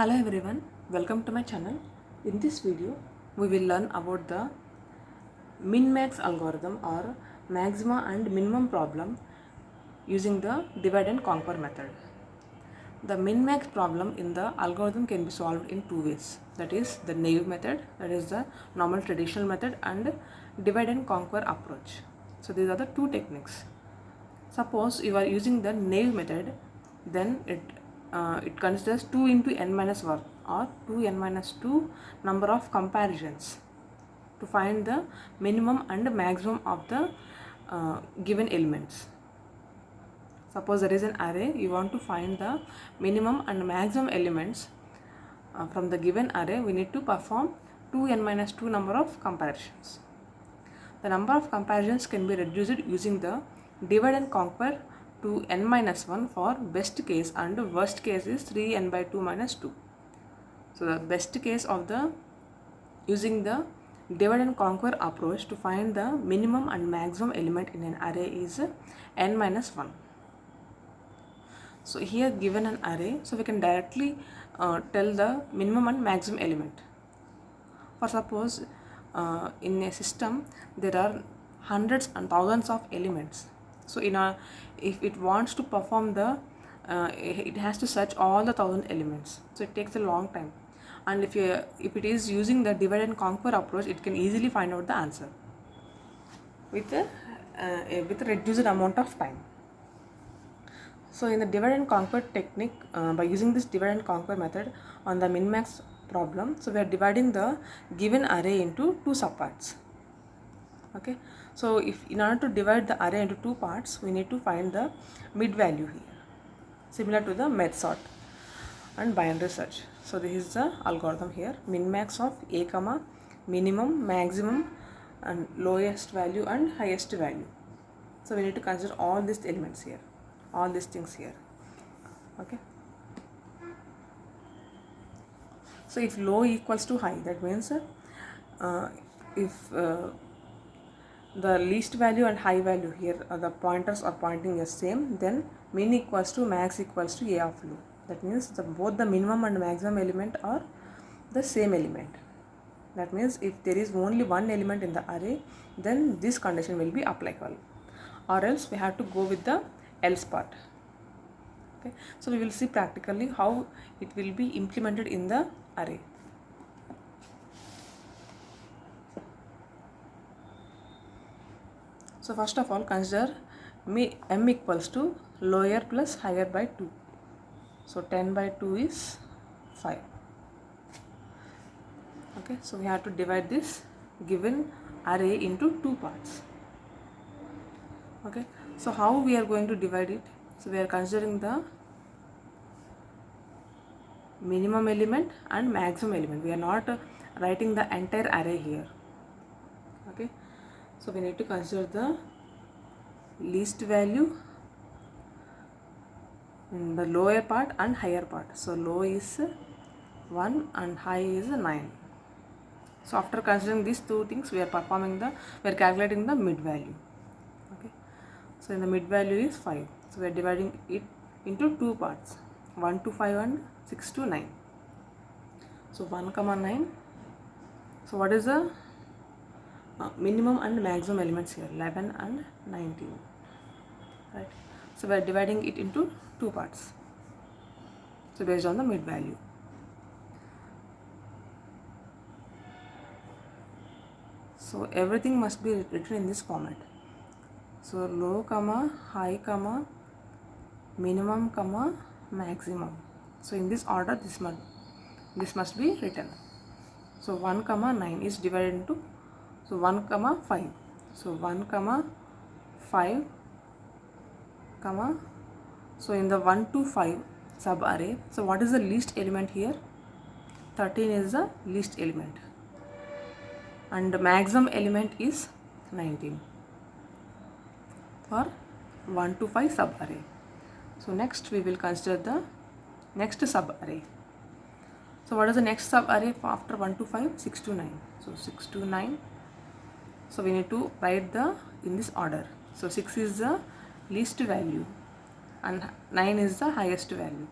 Hello everyone, welcome to my channel. In this video, we will learn about the Minmax algorithm or maxima and minimum problem using the divide and conquer method. The min-max problem in the algorithm can be solved in two ways. That is the naive method, that is the normal traditional method, and divide and conquer approach. So these are the two techniques. Suppose you are using the naive method, then it considers 2 into n minus 1 or 2n minus 2 number of comparisons to find the minimum and maximum of the given elements. Suppose there is an array, you want to find the minimum and maximum elements from the given array. We need to perform 2n minus 2 number of comparisons. The number of comparisons can be reduced using the divide and conquer to n minus 1 for best case, and worst case is 3n by 2 minus 2. So the best case of the using the divide and conquer approach to find the minimum and maximum element in an array is n minus 1. So here given an array, so we can directly tell the minimum and maximum element. For suppose in a system there are hundreds and thousands of elements. So if it wants to perform the it has to search all the 1000 elements. So it takes a long time. And if it is using the divide and conquer approach, it can easily find out the answer with a reduced amount of time. So in the divide and conquer technique, by using this divide and conquer method on the min-max problem, so we are dividing the given array into two subparts. Okay, so in order to divide the array into two parts, we need to find the mid value here, similar to the merge sort and binary search. So this is the algorithm here: min-max of a comma minimum, maximum, and lowest value and highest value. So we need to consider all these elements here, all these things here. Okay, so if low equals to high, that means if the least value and high value here, the pointers are pointing the same, then min equals to max equals to a of low. That means both the minimum and maximum element are the same element. That means if there is only one element in the array, then this condition will be applicable, or else we have to go with the else part. Okay, so we will see practically how it will be implemented in the array. So first of all, consider m equals to lower plus higher by 2. So 10 by 2 is 5. Okay, so we have to divide this given array into two parts. Okay, so how we are going to divide it? So we are considering the minimum element and maximum element. We are not writing the entire array here. Okay, so we need to consider the least value in the lower part and higher part. So low is 1 and high is 9. So after considering these two things, we are calculating the mid value. Okay, so in the mid value is 5. So we are dividing it into two parts, 1 to 5 and 6 to 9. So 1 comma 9. So what is the minimum and maximum elements here? 11 and 19. Right. So we are dividing it into two parts. So based on the mid value. So everything must be written in this format. So low comma high comma minimum comma maximum. So in this order, this must be written. So 1 comma 9 is divided into, so 1 comma 5. So 1 comma 5 comma, so in the 1 to 5 sub array, so what is the least element here? 13 is the least element, and the maximum element is 19 for 1 to 5 sub array. So next we will consider the next sub array. So what is the next sub array after 1 to 5? 6 to 9. So 6 to 9. So we need to write in this order. So 6 is the least value and 9 is the highest value.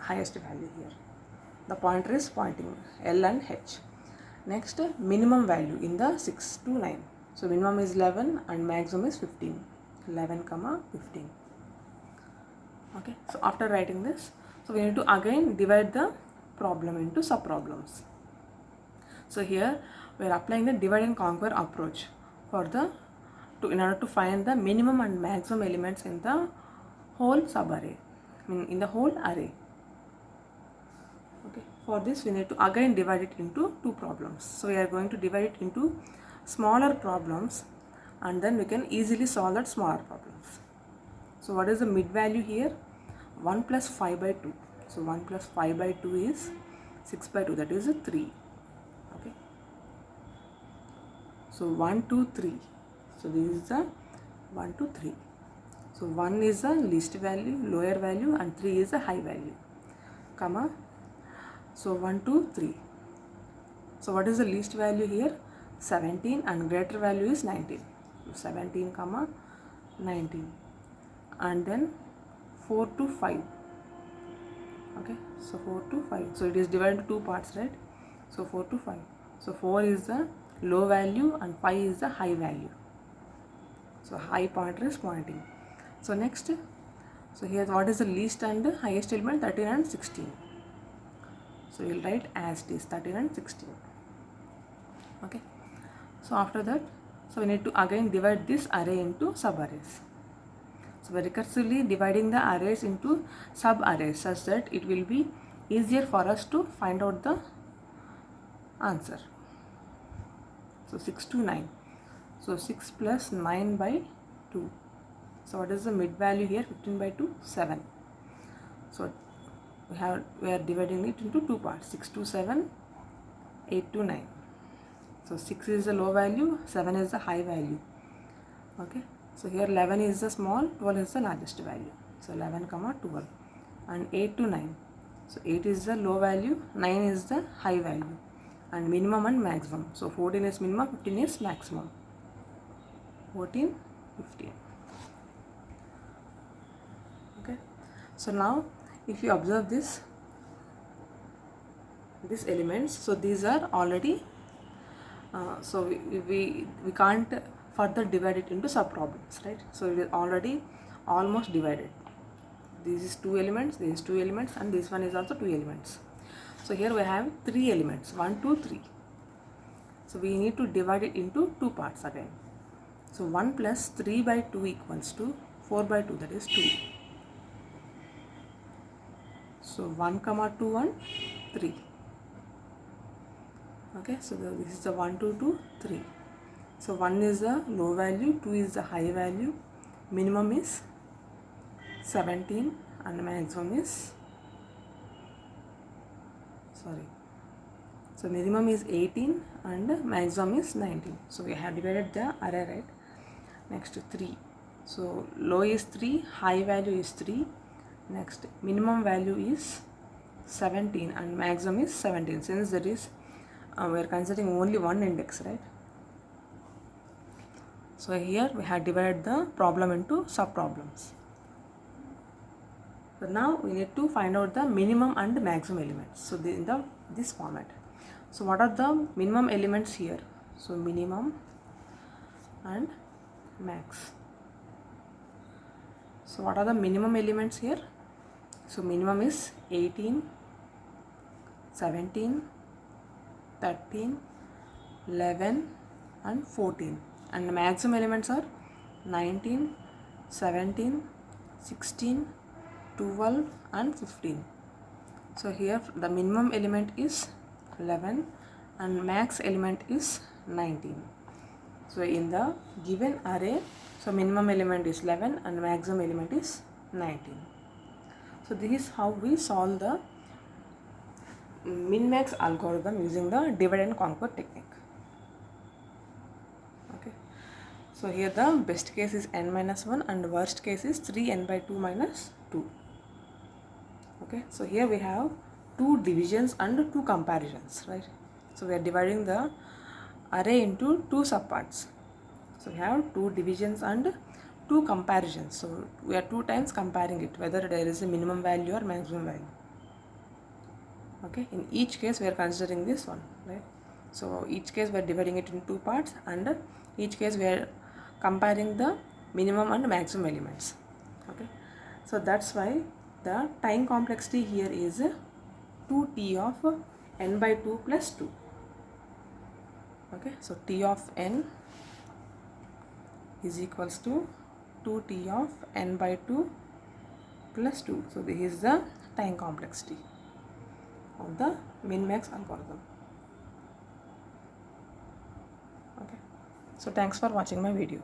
highest value here. The pointer is pointing L and H. Next, minimum value in the 6 to 9. So minimum is 11 and maximum is 15. 11 comma 15. Okay, so after writing this, so we need to again divide the problem into sub-problems. So here we are applying the divide and conquer approach for in order to find the minimum and maximum elements in the whole subarray, in the whole array. Okay, for this we need to again divide it into two problems. So we are going to divide it into smaller problems and then we can easily solve that smaller problems. So what is the mid value here? 1 plus 5 by 2. So 1 plus 5 by 2 is 6 by 2, that is a 3. Okay. So 1, 2, 3. So this is the 1, 2, 3. So 1 is the least value, lower value, and 3 is the high value. Comma. So 1, 2, 3. So what is the least value here? 17 and greater value is 19. So 17 comma 19. And then 4 to 5. Okay, so 4 to 5. So it is divided into two parts, right? So 4 to 5. So 4 is the low value and 5 is the high value. So high pointer is pointing. So next, so here what is the least and the highest element? 13 and 16. So we will write as it is 13 and 16. Okay. So after that, so we need to again divide this array into subarrays. So we are recursively dividing the arrays into subarrays such that it will be easier for us to find out the answer. So 6 to 9. So 6 plus 9 by 2. So what is the mid value here? 15 by 2, 7. So we are dividing it into two parts, 6 to 7, 8 to 9. So 6 is the low value, 7 is the high value. Okay. So here 11 is the small, 12 is the largest value. So 11 comma 12 and 8 to 9. So 8 is the low value, 9 is the high value, and minimum and maximum. So 14 is minimum, 15 is maximum. 14, 15. Okay. So now if you observe these elements, so these are already so we can't further divide it into sub problems, right? So it is already almost divided. This is 2 elements, this is 2 elements, and this one is also 2 elements. So here we have 3 elements, 1, 2, 3. So we need to divide it into two parts again. So 1 plus 3 by 2 equals to 4 by 2, that is 2. So 1 comma 2, 1, 3. Okay, so this is the 1, 2, 2, 3. So 1 is the low value, 2 is the high value, minimum is 17 and maximum is, so minimum is 18 and maximum is 19. So we have divided the array, right? Next 3. So low is 3, high value is 3. Next minimum value is 17 and maximum is 17. Since there is we are considering only one index, right? So here we have divided the problem into sub problems. So now we need to find out the minimum and maximum elements. So in this format. So what are the minimum elements here? So minimum and max. So what are the minimum elements here? So minimum is 18, 17, 13, 11 and 14, and the maximum elements are 19, 17, 16, 12 and 15. So here the minimum element is 11 and max element is 19. So in the given array, so minimum element is 11 and maximum element is 19. So this is how we solve the min-max algorithm using the divide and conquer technique. Okay. So here the best case is n minus 1 and worst case is 3n by 2 minus 2. Okay. So here we have 2 divisions and 2 comparisons, right? So we are dividing the array into 2 subparts. So we have 2 divisions and 2 comparisons. So we are 2 times comparing it, whether there is a minimum value or maximum value. Okay, in each case we are considering this one, right? So each case we are dividing it in two parts, and each case we are comparing the minimum and maximum elements. Okay, so that's why the time complexity here is 2t of n by 2 plus 2. Okay, so t of n is equals to 2t of n by 2 plus 2. So this is the time complexity of the min-max algorithm. Okay, so thanks for watching my video.